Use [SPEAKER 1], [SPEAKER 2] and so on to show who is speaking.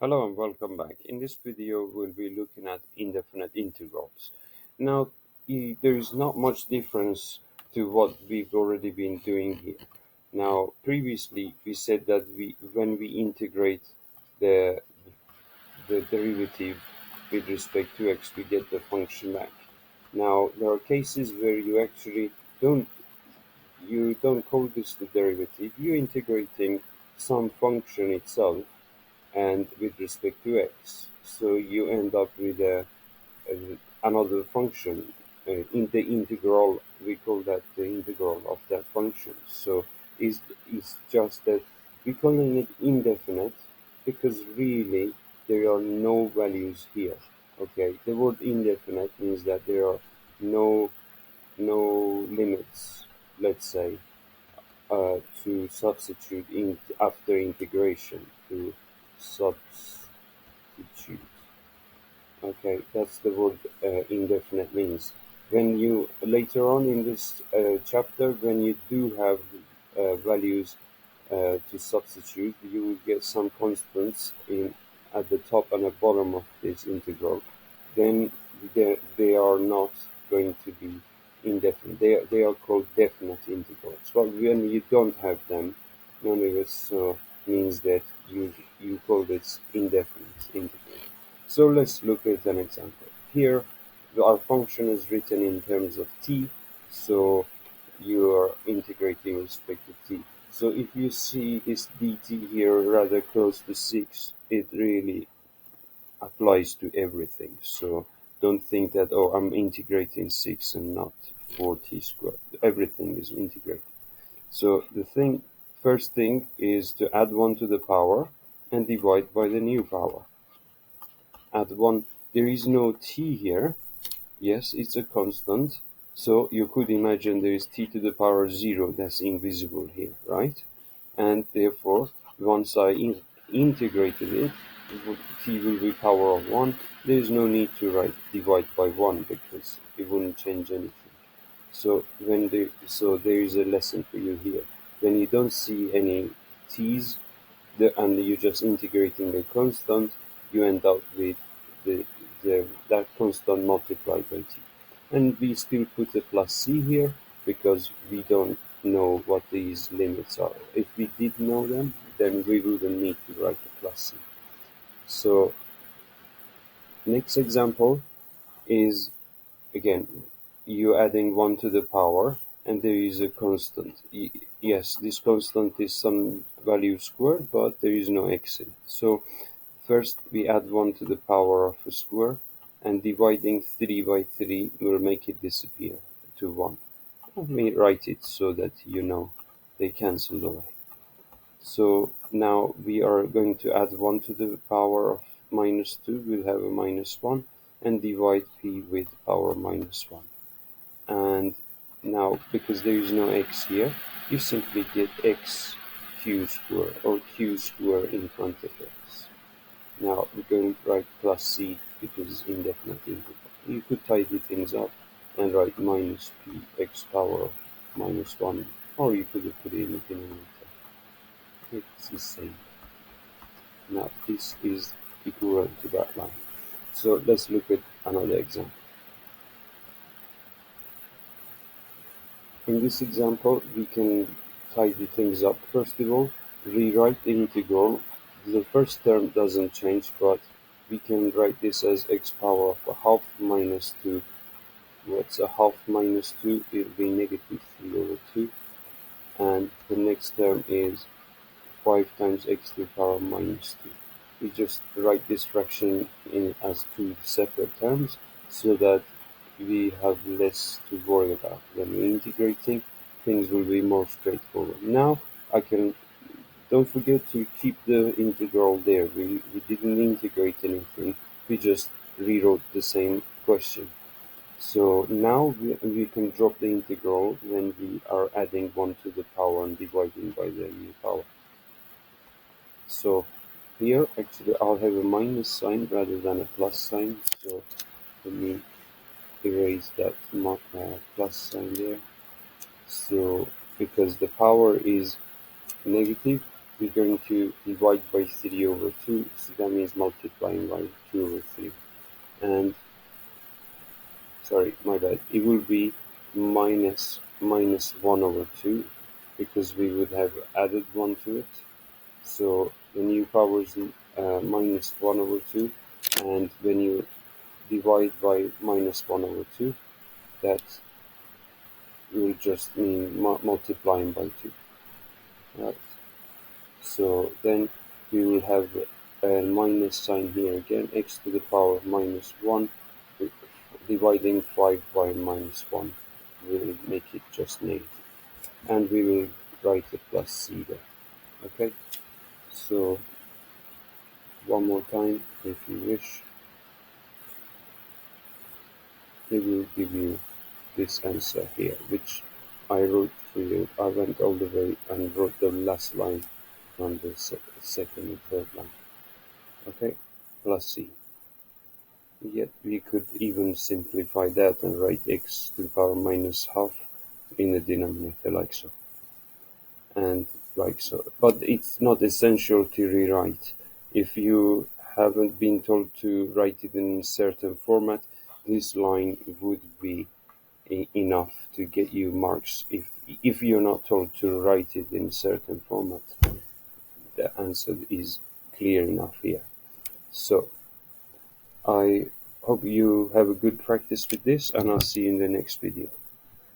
[SPEAKER 1] Hello and welcome back. In this video, we'll be looking at indefinite integrals. Now, there is not much difference to what we've already been doing here. Now, previously, we said that when we integrate the, the derivative with respect to x, we get the function back. Now, there are cases where you actually don't you don't call this the derivative, you're integrating some function itself and with respect to x. So you end up with another function. In the integral, we call that the integral of that function. So it's just that we're calling it indefinite because really there are no values here. Okay, the word indefinite means that there are no no limits, let's say, to substitute in after integration to substitute. Okay, that's the word indefinite means. When you later on in this chapter, when you do have values to substitute, you will get some constants in at the top and the bottom of this integral. Then they are not going to be indefinite. They are called definite integrals. But when you don't have them, none of it means that you call this indefinite integral. So let's look at an example. Here, our function is written in terms of t, so you are integrating with respect to t. So if you see this dt here rather close to 6, it really applies to everything. So don't think that, oh, I'm integrating 6 and not 4t squared. Everything is integrated. So first thing is to add 1 to the power and divide by the new power. Add 1, there is no t here. Yes, it's a constant. So you could imagine there is t to the power 0 that's invisible here, right? And therefore, once I integrated it, t will be power of 1. There is no need to write divide by 1 because it wouldn't change anything. So there is a lesson for you here. When you don't see any t's and you're just integrating a constant, you end up with the, that constant multiplied by t. And we still put a plus c here because we don't know what these limits are. If we did know them, then we wouldn't need to write a plus c. So next example is, again, you adding 1 to the power and there is a constant. Yes, this constant is some value squared, but there is no x in it. So first we add 1 to the power of a square, and dividing 3 by 3 will make it disappear to 1. Let me write it so that you know they cancel away. So now we are going to add 1 to the power of minus 2, we'll have a minus 1, and divide p with power minus 1. And now, because there is no x here, you simply get x q square or q square in front of x. Now we're going to write plus c because it's indefinite integral. You could tidy things up and write minus p x power minus 1, or you could have put anything in it. It's the same. Now this is equivalent to that line. So let's look at another example. In this example, we can tidy things up. First of all, rewrite the integral. The first term doesn't change, but we can write this as x power of a half minus 2. What's a half minus 2? It will be negative 3 over 2. And the next term is 5 times x to the power minus 2. We just write this fraction in as two separate terms so that we have less to worry about. When we're integrating, things will be more straightforward. Now don't forget to keep the integral there. We didn't integrate anything, we just rewrote the same question. So now we can drop the integral when we are adding 1 to the power and dividing by the new power. So here actually I'll have a minus sign rather than a plus sign. So let me erase that plus sign there. So because the power is negative, we're going to divide by 3 over 2, so that means multiplying by 2 over 3. And, sorry, my bad, it will be minus 1 over 2, because we would have added 1 to it. So the new power is minus 1 over 2, and when you divide by minus 1 over 2, that will just mean multiplying by 2, right? So then we will have a minus sign here again, x to the power of minus 1, dividing 5 by minus 1 will make it just negative. And we will write a plus c there, okay? So one more time, if you wish, it will give you this answer here, which I wrote for you. I went all the way and wrote the last line from the second and third line, okay? Plus c. Yet we could even simplify that and write x to the power minus half in the denominator like so, and like so. But it's not essential to rewrite. If you haven't been told to write it in a certain format, this line would be enough to get you marks. If you're not told to write it in a certain format, the answer is clear enough here. So I hope you have a good practice with this, and I'll see you in the next video.